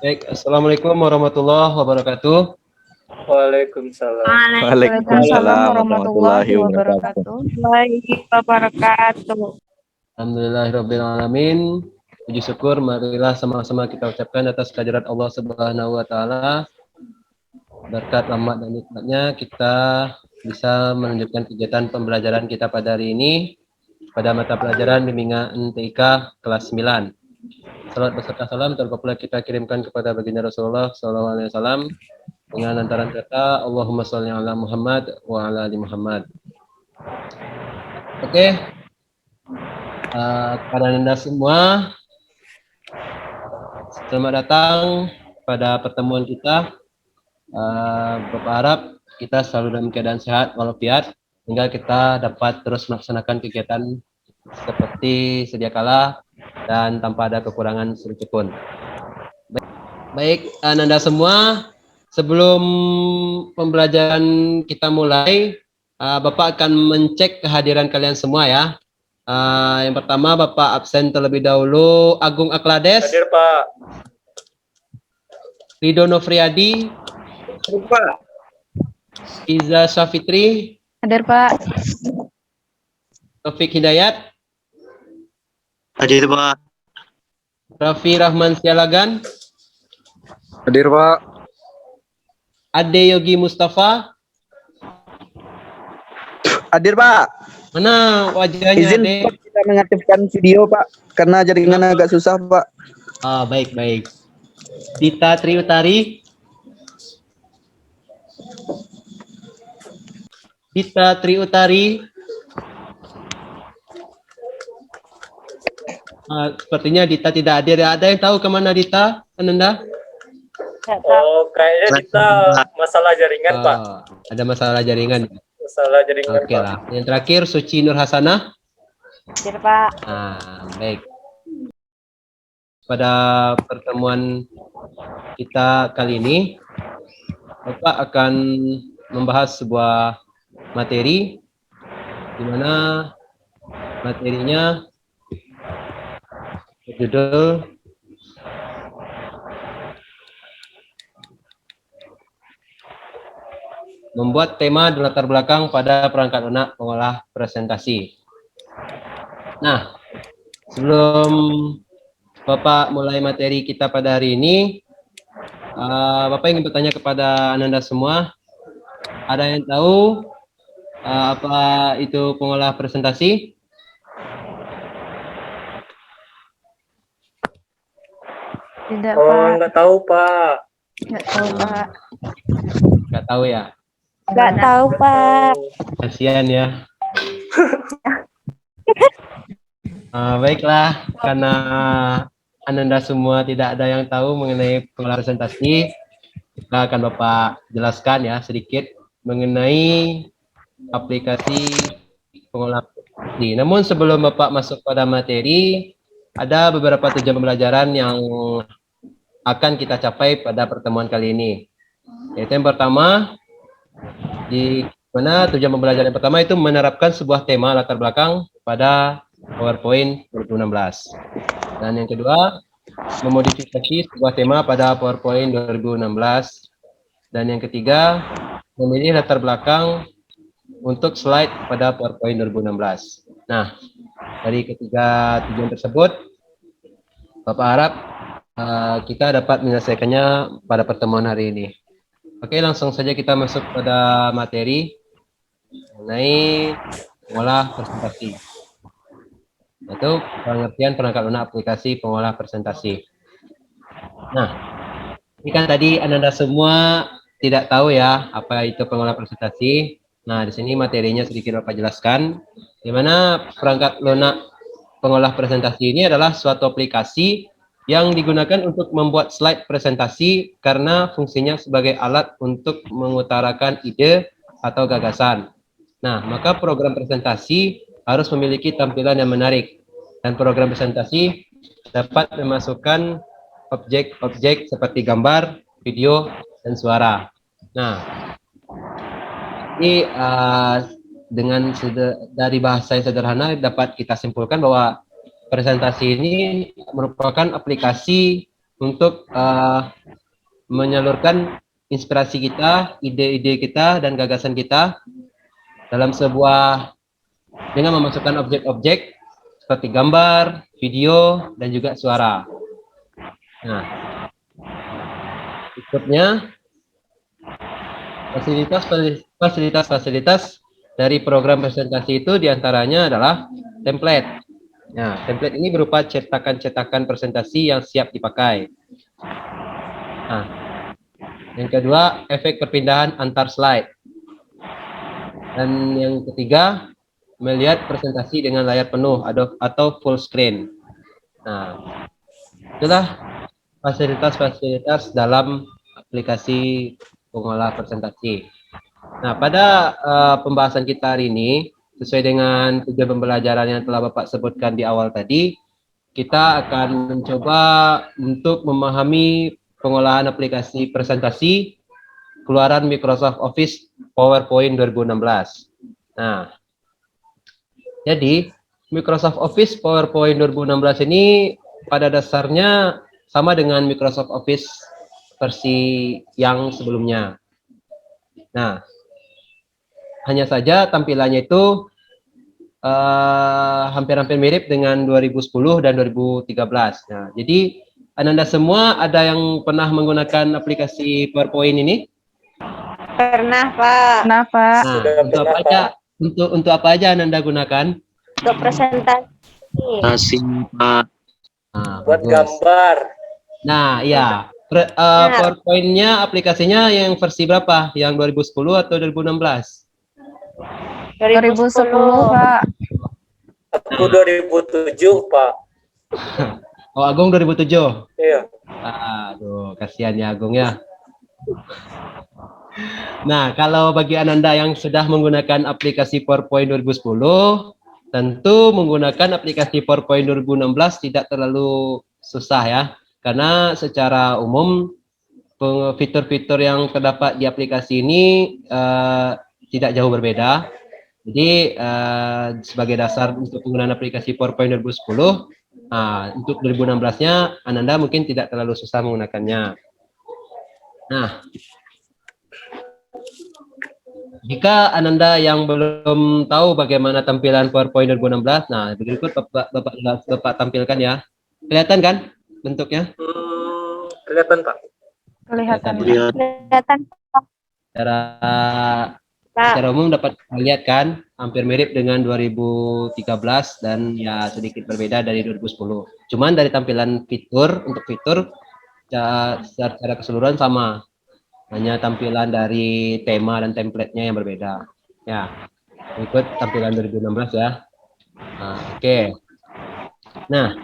Baik, Assalamualaikum warahmatullahi wabarakatuh. Waalaikumsalam. Waalaikumsalam warahmatullahi wabarakatuh. Alhamdulillahirrabbilalamin. Puji syukur marilah sama-sama kita ucapkan atas kehadirat Allah Subhanahu wa taala. Berkat rahmat dan nikmatnya kita bisa melanjutkan kegiatan pembelajaran kita pada hari ini pada mata pelajaran bimbingan TIK kelas 9. Salat beserta salam terpopuler kita kirimkan kepada baginda Rasulullah SAW dengan antaran kata Allahumma sholli ala Muhammad wa ala ali Muhammad. Oke. Kepada Anda semua, selamat datang pada pertemuan kita. Bapak harap kita selalu dalam keadaan sehat walafiat hingga kita dapat terus melaksanakan kegiatan seperti sedia kala dan tanpa ada kekurangan sedikit pun. Baik, Anda semua, sebelum pembelajaran kita mulai, Bapak akan mencek kehadiran kalian semua ya. Yang pertama Bapak absen terlebih dahulu Agung Aklades. Hadir Pak. Rido Nofriadi. Hadir Pak. Iza Syafitri. Hadir Pak. Taufik Hidayat. Hadir Pak. Raffi Rahman Sialagan. Hadir Pak. Ade Yogi Mustafa. Hadir Pak. Mana wajahnya Izin Ade? Pak, kita mengaktifkan video Pak karena jaringan agak susah Pak. Baik. Dita Triutari. Dita Triutari. Sepertinya Dita tidak hadir. Ada yang tahu kemana Dita, Ananda? Oh, kayaknya kita masalah jaringan Pak. Ada masalah jaringan. Masalah jaringan Oke Pak. lah. Yang terakhir Suci Nur Hasanah. Hadir Pak. Baik. Pada pertemuan kita kali ini, Bapak akan membahas sebuah materi di mana materinya berjudul membuat tema dan latar belakang pada perangkat lunak pengolah presentasi. Nah, sebelum Bapak mulai materi kita pada hari ini, Bapak ingin bertanya kepada Ananda semua, ada yang tahu apa itu pengolah presentasi? Tidak Oh, Pak. nggak tahu Pak. Nggak tahu Pak. Nggak tahu ya? Nggak tahu Pak. Kasihan ya. Baiklah, karena Ananda semua tidak ada yang tahu mengenai pengolah presentasi, kita akan Bapak jelaskan ya sedikit mengenai aplikasi pengolah presentasi. Namun sebelum Bapak masuk pada materi, ada beberapa tujuan pembelajaran yang akan kita capai pada pertemuan kali ini. Yaitu yang pertama, di mana tujuan pembelajaran yang pertama itu menerapkan sebuah tema latar belakang pada PowerPoint 2016. Dan yang kedua, memodifikasi sebuah tema pada PowerPoint 2016. Dan yang ketiga, memilih latar belakang untuk slide pada PowerPoint 2016. Nah, dari ketiga tujuan tersebut, Bapak harap kita dapat menyelesaikannya pada pertemuan hari ini. Oke, langsung saja kita masuk pada materi mengenai pengolah presentasi. Itu pengertian perangkat lunak aplikasi pengolah presentasi. Nah, ini kan tadi Anda semua tidak tahu ya apa itu pengolah presentasi. Nah, di sini materinya sedikit Bapak jelaskan. Di mana perangkat lunak pengolah presentasi ini adalah suatu aplikasi yang digunakan untuk membuat slide presentasi karena fungsinya sebagai alat untuk mengutarakan ide atau gagasan. Nah, maka program presentasi harus memiliki tampilan yang menarik, dan program presentasi dapat memasukkan objek-objek seperti gambar, video, dan suara. Nah, ini dari bahasa yang sederhana dapat kita simpulkan bahwa presentasi ini merupakan aplikasi untuk menyalurkan inspirasi kita, ide-ide kita, dan gagasan kita dalam dengan memasukkan objek-objek seperti gambar, video, dan juga suara. Nah, berikutnya fasilitas dari program presentasi itu diantaranya adalah template. Nah, template ini berupa cetakan-cetakan presentasi yang siap dipakai. Nah, yang kedua, efek perpindahan antar slide. Dan yang ketiga, melihat presentasi dengan layar penuh atau full screen. Nah, itulah fasilitas-fasilitas dalam aplikasi pengolah presentasi. Nah, pada pembahasan kita hari ini, sesuai dengan tujuan pembelajaran yang telah Bapak sebutkan di awal tadi, kita akan mencoba untuk memahami pengolahan aplikasi presentasi keluaran Microsoft Office PowerPoint 2016. Nah, jadi Microsoft Office PowerPoint 2016 ini pada dasarnya sama dengan Microsoft Office versi yang sebelumnya. Nah, hanya saja tampilannya itu hampir-hampir mirip dengan 2010 dan 2013. Nah, jadi Ananda semua ada yang pernah menggunakan aplikasi PowerPoint ini? Pernah, Pak. Pernah, Pak. Nah, Sudah untuk pernah, apa aja? Untuk apa aja Ananda gunakan? Untuk presentasi. Masih Pak. Nah, buat bagus. gambar. Nah, iya. PowerPoint-nya aplikasinya yang versi berapa? Yang 2010 atau 2016? 2010, Pak. Aku 2007, Pak. Oh, Agung 2007. Iya. Aduh, kasihan ya Agung ya. Nah, kalau bagi Ananda yang sudah menggunakan aplikasi PowerPoint 2010, tentu menggunakan aplikasi PowerPoint 2016 tidak terlalu susah ya. Karena secara umum fitur-fitur yang terdapat di aplikasi ini tidak jauh berbeda. Jadi sebagai dasar untuk penggunaan aplikasi PowerPoint 2010, untuk 2016-nya Ananda mungkin tidak terlalu susah menggunakannya. Nah, jika Ananda yang belum tahu bagaimana tampilan PowerPoint 2016, nah berikut Bapak tampilkan ya. Kelihatan kan bentuknya? Kelihatan, Pak. Kelihatan. Kelihatan. Secara umum dapat kita lihat kan, hampir mirip dengan 2013 dan ya sedikit berbeda dari 2010. Cuman dari tampilan untuk fitur secara keseluruhan sama. Hanya tampilan dari tema dan template-nya yang berbeda. Ya, ikut tampilan 2016 ya. Oke. Nah,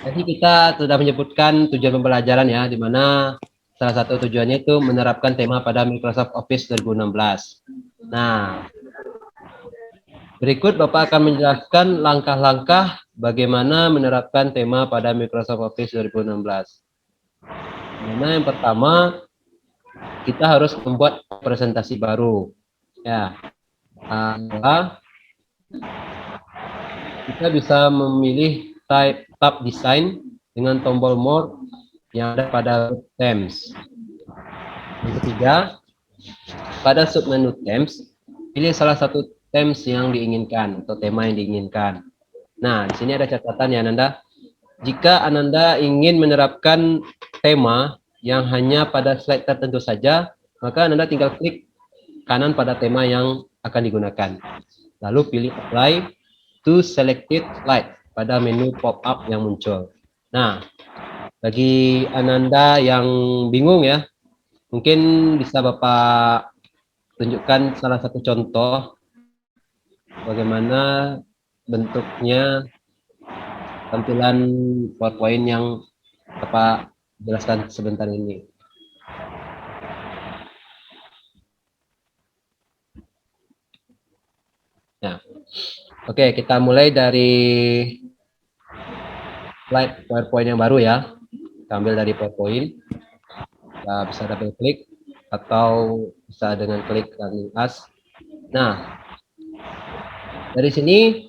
jadi kita sudah menyebutkan tujuan pembelajaran ya, di mana salah satu tujuannya itu menerapkan tema pada Microsoft Office 2016. Nah, berikut Bapak akan menjelaskan langkah-langkah bagaimana menerapkan tema pada Microsoft Office 2016. Nah, yang pertama, kita harus membuat presentasi baru. Ya, kita bisa memilih tab design dengan tombol more yang ada pada Themes. Yang ketiga, pada submenu Themes, pilih salah satu Themes yang diinginkan atau tema yang diinginkan. Nah, di sini ada catatan ya Ananda. Jika Ananda ingin menerapkan tema yang hanya pada slide tertentu saja, maka Ananda tinggal klik kanan pada tema yang akan digunakan. Lalu pilih apply to selected slide pada menu pop-up yang muncul. Nah, bagi Ananda yang bingung ya, mungkin bisa Bapak tunjukkan salah satu contoh bagaimana bentuknya tampilan PowerPoint yang Bapak jelaskan sebentar ini. Nah, oke, kita mulai dari slide PowerPoint yang baru ya. Kita ambil dari PowerPoint. Kita bisa double klik atau bisa dengan klik running as. Nah, dari sini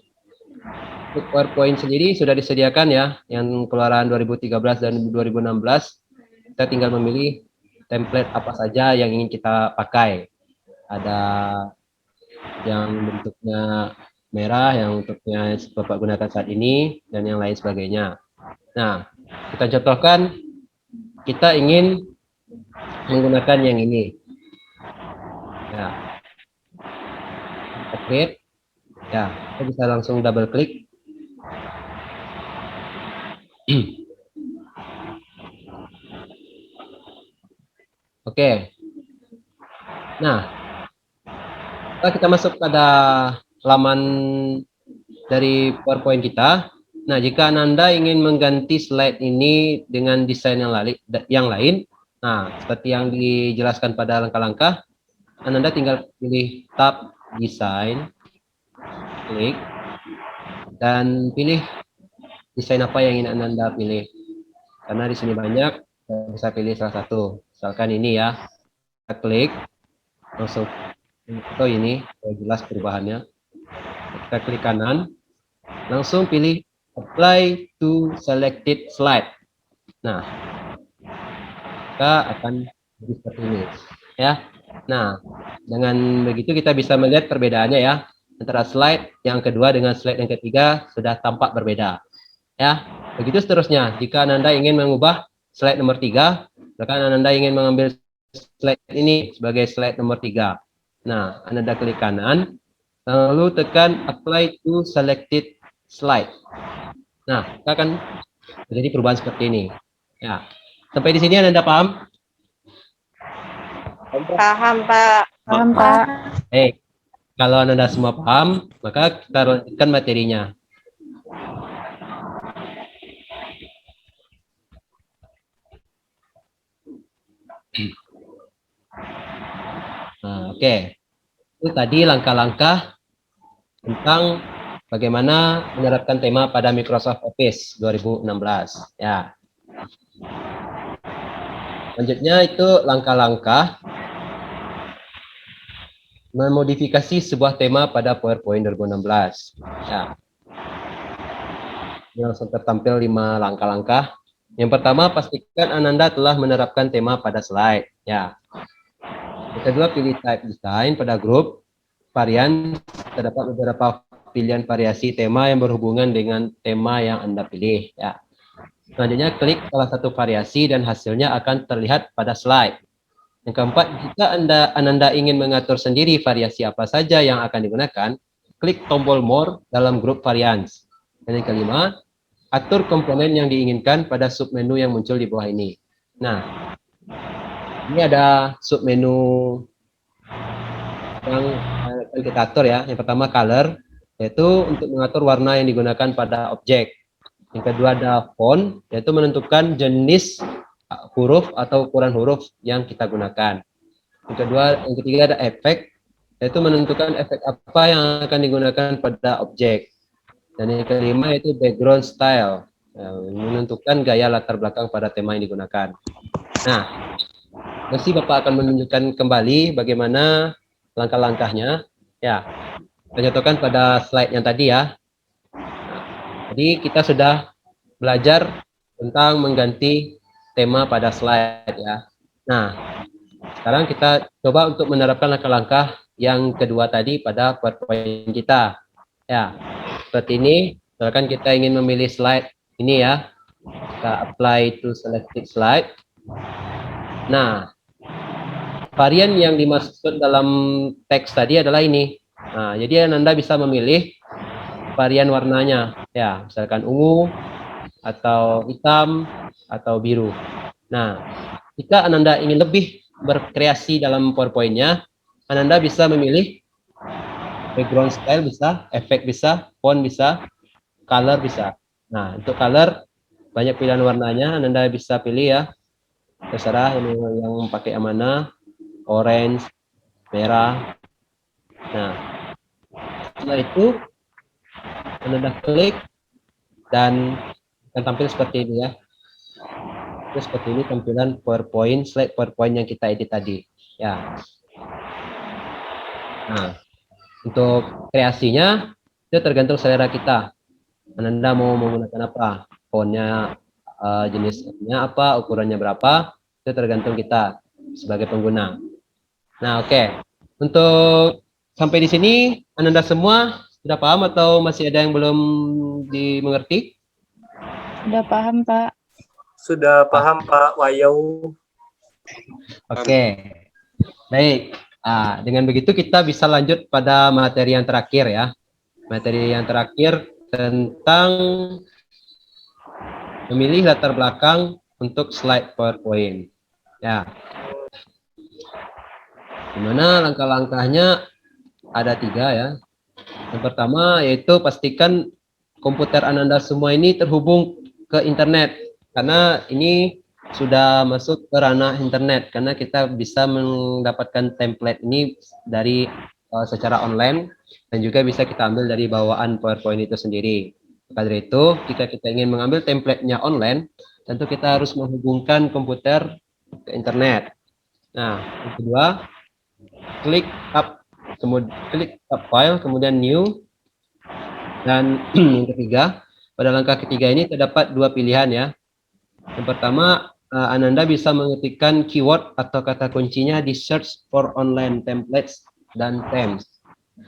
Untuk PowerPoint sendiri sudah disediakan ya, yang keluaran 2013 dan 2016. Kita tinggal memilih template apa saja yang ingin kita pakai. Ada yang bentuknya merah, yang bentuknya Bapak gunakan saat ini, dan yang lain sebagainya. Nah, kita contohkan, kita ingin menggunakan yang ini. Ya, kita create. Ya, kita bisa langsung double klik. Oke. Nah, setelah kita masuk pada laman dari PowerPoint kita. Nah, jika Anda ingin mengganti slide ini dengan desain yang lain, nah, seperti yang dijelaskan pada langkah-langkah, Anda tinggal pilih tab desain, klik, dan pilih desain apa yang ingin Anda pilih. Karena di sini banyak, bisa pilih salah satu. Misalkan ini ya, kita klik, langsung atau ini jelas perubahannya. Kita klik kanan, langsung pilih apply to selected slide. Nah, kita akan jadi seperti ini ya. Nah, dengan begitu kita bisa melihat perbedaannya ya, antara slide yang kedua dengan slide yang ketiga sudah tampak berbeda ya. Begitu seterusnya, jika Anda ingin mengubah slide nomor 3, bahkan Anda ingin mengambil slide ini sebagai slide nomor 3. Nah, Anda klik kanan, lalu tekan apply to selected slide. Nah, kita akan terjadi perubahan seperti ini. Ya, sampai di sini Anda paham? Paham, Pak. Paham, Pak. Kalau Anda semua paham, maka kita lanjutkan materinya. Nah, oke. Itu tadi langkah-langkah tentang bagaimana menerapkan tema pada Microsoft Office 2016. Ya. Selanjutnya itu langkah-langkah memodifikasi sebuah tema pada PowerPoint 2016. Ya. Ini langsung tertampil 5 langkah-langkah. Yang pertama, pastikan Ananda telah menerapkan tema pada slide. Ya. Yang kedua, pilih type design pada grup varian. Terdapat beberapa pilihan variasi tema yang berhubungan dengan tema yang Anda pilih. Ya. Selanjutnya, klik salah satu variasi dan hasilnya akan terlihat pada slide. Yang keempat, jika Ananda ingin mengatur sendiri variasi apa saja yang akan digunakan, klik tombol More dalam grup varians. Dan yang kelima, atur komponen yang diinginkan pada submenu yang muncul di bawah ini. Nah, ini ada submenu yang akan kita atur ya. Yang pertama color, yaitu untuk mengatur warna yang digunakan pada objek. Yang kedua ada font, yaitu menentukan jenis huruf atau ukuran huruf yang kita gunakan. Yang ketiga ada efek, yaitu menentukan efek apa yang akan digunakan pada objek. Dan yang kelima yaitu background style, menentukan gaya latar belakang pada tema yang digunakan. Nah, nanti Bapak akan menunjukkan kembali bagaimana langkah-langkahnya. Ya, kita contohkan pada slide yang tadi ya. Jadi kita sudah belajar tentang mengganti tema pada slide ya. Nah, sekarang kita coba untuk menerapkan langkah-langkah yang kedua tadi pada PowerPoint kita. Ya, seperti ini. Misalkan kita ingin memilih slide ini ya. Kita apply to selected slide. Nah, varian yang dimaksud dalam teks tadi adalah ini. Nah, jadi Anda bisa memilih varian warnanya. Ya, misalkan ungu, atau hitam, atau biru. Nah, jika Anda ingin lebih berkreasi dalam PowerPoint-nya, Anda bisa memilih background style bisa, efek bisa, font bisa, color bisa. Nah, untuk color, banyak pilihan warnanya, Anda bisa pilih ya. Terserah yang pakai yang mana, orange, merah. Nah, setelah itu, Anda klik, dan akan tampil seperti ini ya. Terus seperti ini tampilan PowerPoint, slide PowerPoint yang kita edit tadi. Ya. Nah, untuk kreasinya itu tergantung selera kita. Anda mau menggunakan apa? Fontnya jenisnya apa, ukurannya berapa, itu tergantung kita sebagai pengguna. Nah, oke. Untuk sampai di sini, Anda semua sudah paham atau masih ada yang belum dimengerti? Sudah paham, Pak. Sudah paham Pak Wayau. Oke, baik. Dengan begitu kita bisa lanjut pada materi yang terakhir ya. Materi yang terakhir tentang memilih latar belakang untuk slide PowerPoint. Ya, dimana langkah-langkahnya ada 3 ya. Yang pertama yaitu pastikan komputer Anda semua ini terhubung ke internet, karena ini sudah masuk ke ranah internet, karena kita bisa mendapatkan template ini dari secara online, dan juga bisa kita ambil dari bawaan PowerPoint itu sendiri. Maka dari itu, jika kita ingin mengambil template-nya online, tentu kita harus menghubungkan komputer ke internet. Nah, yang kedua, klik tab file, kemudian new, dan yang ketiga, pada langkah ketiga ini terdapat 2 pilihan ya. Yang pertama, Ananda bisa mengetikkan keyword atau kata kuncinya di search for online templates dan themes.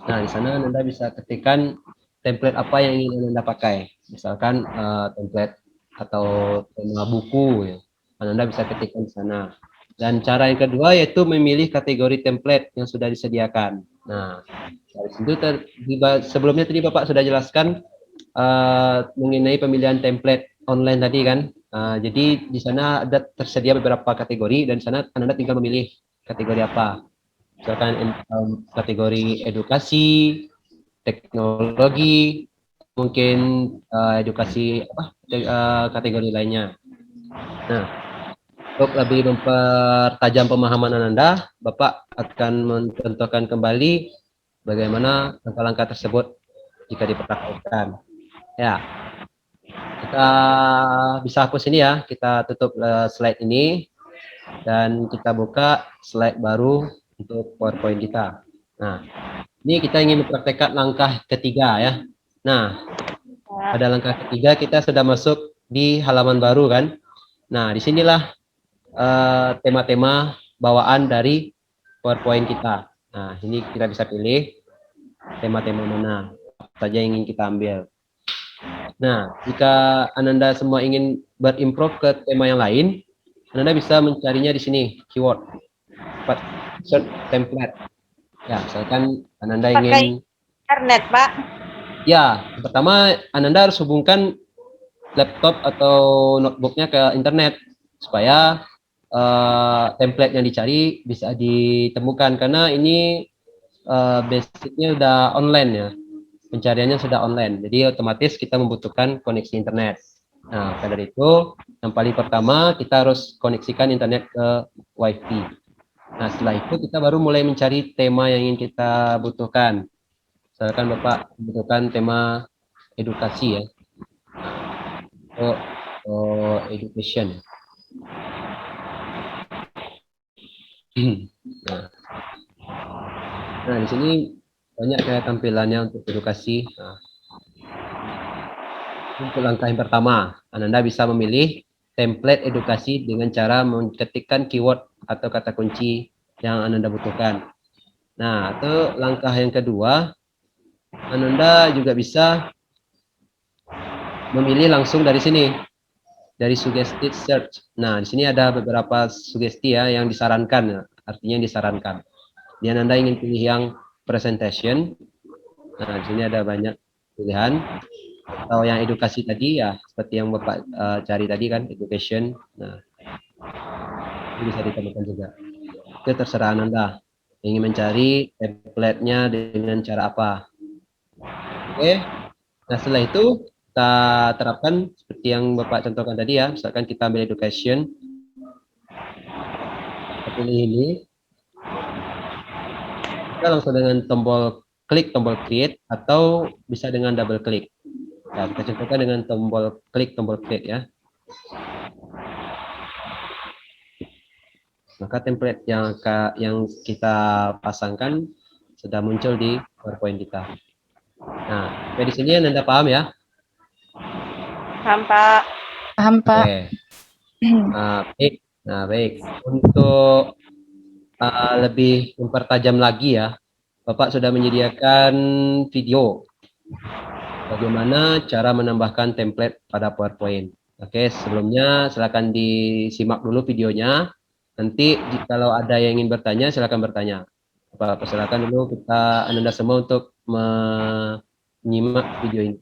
Nah, di sana Ananda bisa ketikkan template apa yang ingin Anda pakai. Misalkan template atau tema buku ya. Anda bisa ketikkan di sana. Dan cara yang kedua yaitu memilih kategori template yang sudah disediakan. Nah, dari situ sebelumnya tadi Bapak sudah jelaskan mengenai pemilihan template online tadi kan. Jadi di sana ada tersedia beberapa kategori, dan di sana Anda tinggal memilih kategori apa. Misalkan kategori edukasi, teknologi, mungkin edukasi kategori lainnya. Nah, untuk lebih mempertajam pemahaman Anda, Bapak akan mencontohkan kembali bagaimana langkah-langkah tersebut jika dipraktikkan. Ya, kita bisa hapus ini ya, kita tutup slide ini, dan kita buka slide baru untuk PowerPoint kita. Nah, ini kita ingin mempraktekkan langkah ketiga ya. Nah, pada langkah ketiga kita sudah masuk di halaman baru kan. Nah, disinilah tema-tema bawaan dari PowerPoint kita. Nah, ini kita bisa pilih tema-tema mana saja yang ingin kita ambil. Nah, jika Anda semua ingin berimprove ke tema yang lain, Anda bisa mencarinya di sini, keyword, search template. Ya, misalkan Anda ingin internet, Pak. Ya, pertama Anda harus hubungkan laptop atau notebooknya ke internet supaya template yang dicari bisa ditemukan, karena ini basicnya udah online ya, pencariannya sudah online, jadi otomatis kita membutuhkan koneksi internet. Nah, maka dari itu yang paling pertama kita harus koneksikan internet ke WiFi. Nah, setelah itu kita baru mulai mencari tema yang ingin kita butuhkan. Misalkan Bapak membutuhkan tema edukasi ya, education. Nah, di sini banyak kayak tampilannya untuk edukasi. Nah, untuk langkah yang pertama, Anda bisa memilih template edukasi dengan cara mengetikkan keyword atau kata kunci yang Anda butuhkan. Nah, atau langkah yang kedua, Anda juga bisa memilih langsung dari sini, dari suggested search. Nah, di sini ada beberapa sugesti ya yang disarankan, artinya yang disarankan. Dan Anda ingin pilih yang presentation. Nah, di sini ada banyak pilihan. Atau yang edukasi tadi ya, seperti yang Bapak cari tadi kan, education. Nah, ini bisa ditemukan juga. Itu terserah Anda ingin mencari template-nya dengan cara apa. Oke. Nah, setelah itu kita terapkan seperti yang Bapak contohkan tadi ya. Misalkan kita ambil education. Kita pilih ini. Kita langsung dengan tombol create, atau bisa dengan double klik. Nah, kita contohkan dengan tombol klik ya. Maka template yang kita pasangkan sudah muncul di PowerPoint kita. Nah, sampai di sini Anda paham ya? Paham, Pak. Paham, Pak. Oke. Baik. Nah, baik. Untuk lebih mempertajam lagi ya, Bapak sudah menyediakan video bagaimana cara menambahkan template pada PowerPoint. Oke, sebelumnya silakan disimak dulu videonya. Nanti kalau ada yang ingin bertanya, silakan bertanya. Bapak persilakan dulu kita Anda semua untuk menyimak video ini.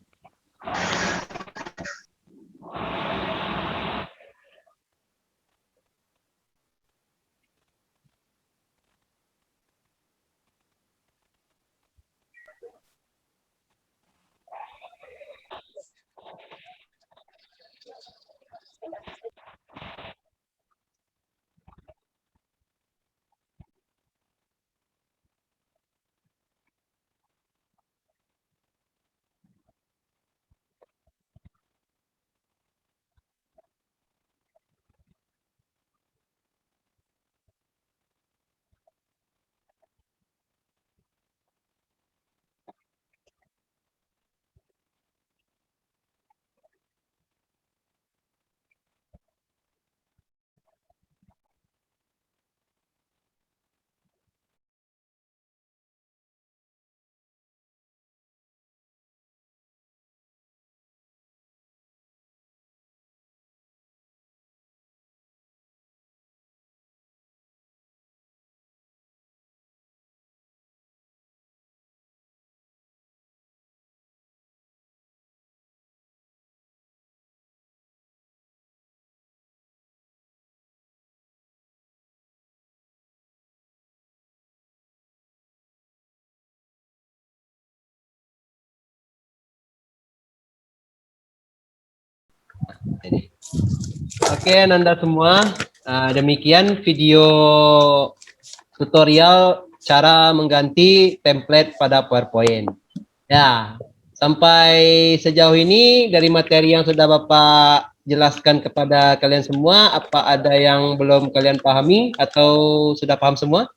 Oke, Nanda semua, demikian video tutorial cara mengganti template pada PowerPoint. Ya, sampai sejauh ini dari materi yang sudah Bapak jelaskan kepada kalian semua, apa ada yang belum kalian pahami atau sudah paham semua?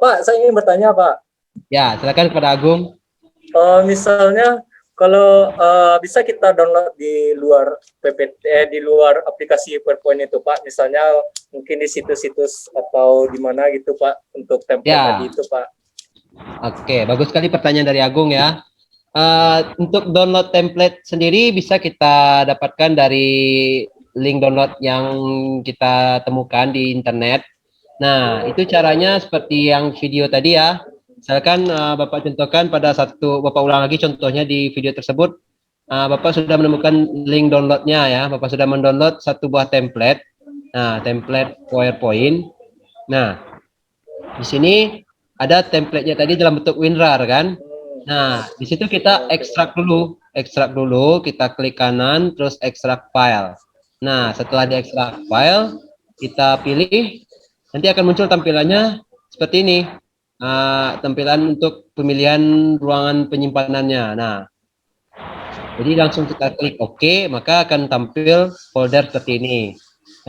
Pak, saya ingin bertanya, Pak. Ya, silakan kepada Agung. Misalnya kalau bisa kita download di luar PPT, di luar aplikasi PowerPoint itu, Pak. Misalnya mungkin di situs-situs atau di mana gitu, Pak, untuk template Ya. tadi itu, Pak. Oke, bagus sekali pertanyaan dari Agung ya. Untuk download template sendiri bisa kita dapatkan dari link download yang kita temukan di internet. Nah, itu caranya seperti yang video tadi ya. Misalkan Bapak contohkan pada Bapak ulang lagi contohnya di video tersebut. Bapak sudah menemukan link downloadnya ya. Bapak sudah mendownload satu buah template. Nah, template PowerPoint. Nah, di sini ada template-nya tadi dalam bentuk WinRAR kan. Nah, di situ kita ekstrak dulu, kita klik kanan, terus ekstrak file. Nah, setelah diekstrak file, kita pilih, nanti akan muncul tampilannya seperti ini. Tampilan untuk pemilihan ruangan penyimpanannya. Nah, jadi langsung kita klik OK, maka akan tampil folder seperti ini.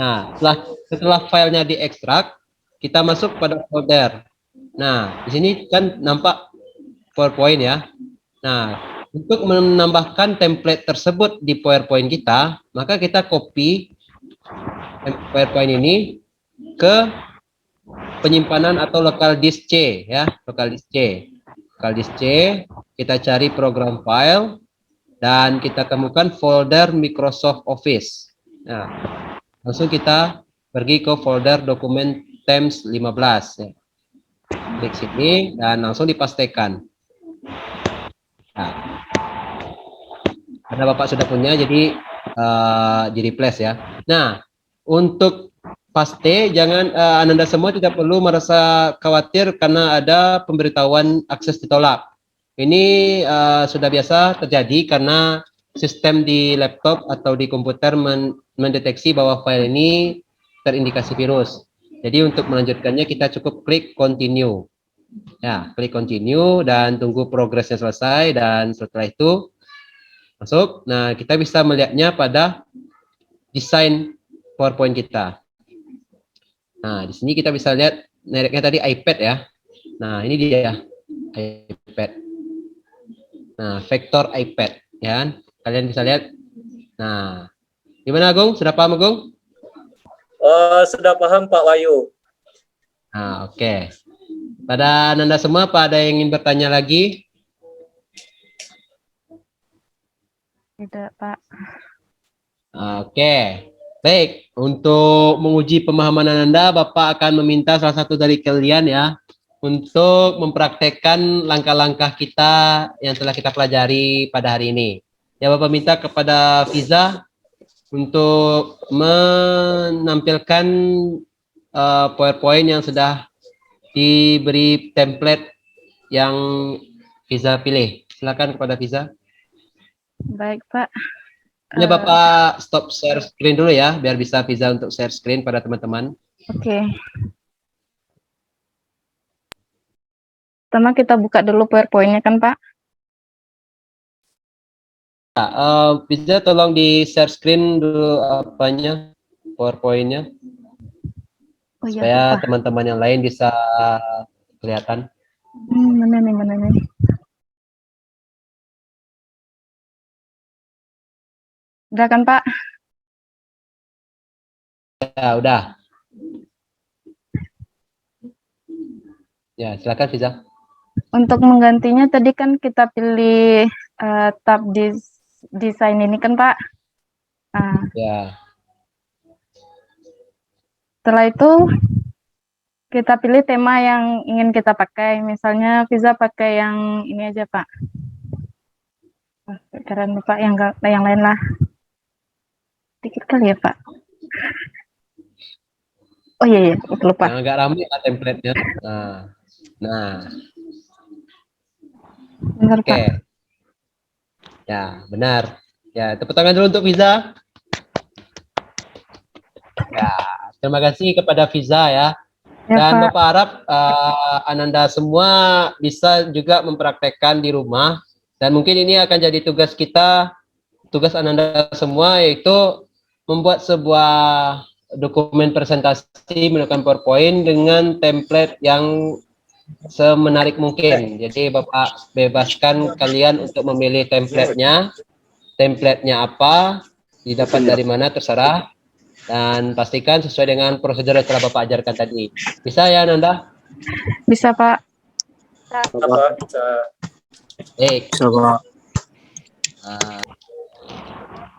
Nah, setelah filenya diekstrak, kita masuk pada folder. Nah, di sini kan nampak PowerPoint ya. Nah, untuk menambahkan template tersebut di PowerPoint kita, maka kita copy PowerPoint ini ke penyimpanan atau local disk C ya, local disk C. Local disk C, kita cari program file dan kita temukan folder Microsoft Office. Nah, langsung kita pergi ke folder dokumen Teams 15 ya. Klik sini dan langsung dipastikan. Nah, karena Bapak sudah punya jadi replace ya. Nah, untuk paste jangan Anda semua tidak perlu merasa khawatir karena ada pemberitahuan akses ditolak. Ini sudah biasa terjadi karena sistem di laptop atau di komputer mendeteksi bahwa file ini terindikasi virus. Jadi untuk melanjutkannya kita cukup klik continue. Ya, klik continue dan tunggu progresnya selesai dan setelah itu masuk. Nah, kita bisa melihatnya pada desain PowerPoint kita. Nah, di sini kita bisa lihat mereknya tadi iPad ya. Nah, ini dia iPad. Nah, vektor iPad ya. Kalian bisa lihat Nah, gimana Agung? Sudah paham Agung? Sudah paham Pak Wahyu. Nah, oke. Pada Ananda semua, Pak, ada yang ingin bertanya lagi? Tidak, Pak. Oke. Baik, untuk menguji pemahaman Ananda, Bapak akan meminta salah satu dari kalian ya untuk mempraktekkan langkah-langkah kita yang telah kita pelajari pada hari ini. Ya, Bapak minta kepada Fiza untuk menampilkan PowerPoint yang sudah diberi template yang Fiza pilih. Silakan kepada Fiza. Baik, Pak. Ini Bapak stop share screen dulu ya, biar bisa Fiza untuk share screen pada teman-teman. Oke. Pertama kita buka dulu PowerPoint-nya kan, Pak? Fiza tolong di share screen dulu apanya, PowerPoint-nya, Oh iya, supaya lupa. teman-teman yang lain bisa kelihatan. Mana nih? Udah kan, Pak? Ya, udah. Ya, silakan Fiza. Untuk menggantinya tadi kan kita pilih tab desain ini kan, Pak? Nah, Ya. setelah itu kita pilih tema yang ingin kita pakai. Misalnya Fiza pakai yang ini aja, Pak. Keren nih, Pak, yang lain lah. Dikit kali ya, Pak. Oh iya, lupa. Yang agak ramai ya template-nya. Nah. Benar, Oke. Pak. Ya, benar. Ya, tepuk tangan dulu untuk Fiza. Ya, terima kasih kepada Fiza ya. Ya, Dan Pak. Bapak harap Ananda semua bisa juga mempraktekkan di rumah. Dan mungkin ini akan jadi tugas kita, tugas Ananda semua, yaitu membuat sebuah dokumen presentasi menggunakan PowerPoint dengan template yang semenarik mungkin. Jadi Bapak bebaskan kalian untuk memilih template-nya. Template-nya apa, didapat dari mana terserah. Dan pastikan sesuai dengan prosedur yang telah Bapak ajarkan tadi. Bisa ya Nanda? Bisa, Pak. Bisa. Baik.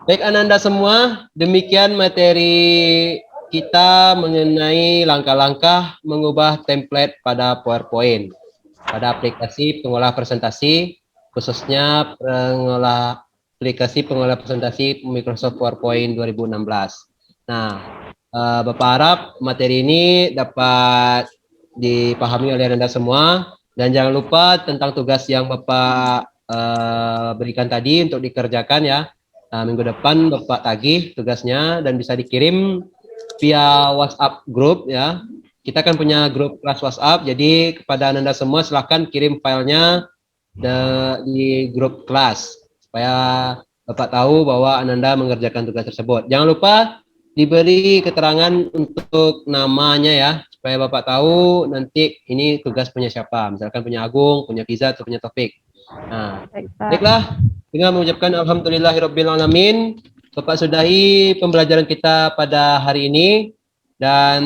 Baik Ananda semua, demikian materi kita mengenai langkah-langkah mengubah template pada PowerPoint, pada aplikasi pengolah presentasi, khususnya aplikasi pengolah presentasi Microsoft PowerPoint 2016. Nah, Bapak harap materi ini dapat dipahami oleh Anda semua, dan jangan lupa tentang tugas yang Bapak berikan tadi untuk dikerjakan ya. Minggu depan Bapak tagih tugasnya dan bisa dikirim via WhatsApp grup ya. Kita kan punya grup kelas WhatsApp, jadi kepada Anda semua silahkan kirim filenya di grup kelas supaya Bapak tahu bahwa Ananda mengerjakan tugas tersebut. Jangan lupa diberi keterangan untuk namanya ya, supaya Bapak tahu nanti ini tugas punya siapa. Misalkan punya Agung, punya Fiza, atau punya Taufik. Nah, baiklah, dengan mengucapkan alhamdulillahirobbilalamin, Bapak sudahi pembelajaran kita pada hari ini, dan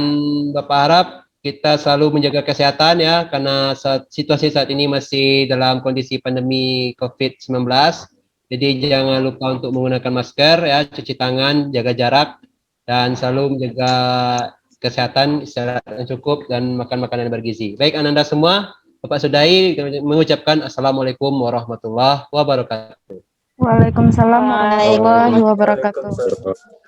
Bapak harap kita selalu menjaga kesehatan ya, karena situasi saat ini masih dalam kondisi pandemi COVID-19. Jadi jangan lupa untuk menggunakan masker ya, cuci tangan, jaga jarak, dan selalu menjaga kesehatan secara cukup dan makan makanan yang bergizi. Baik Ananda semua, Bapak sudahi mengucapkan Assalamualaikum warahmatullahi wabarakatuh. Waalaikumsalam warahmatullahi wabarakatuh. Waalaikumsalam.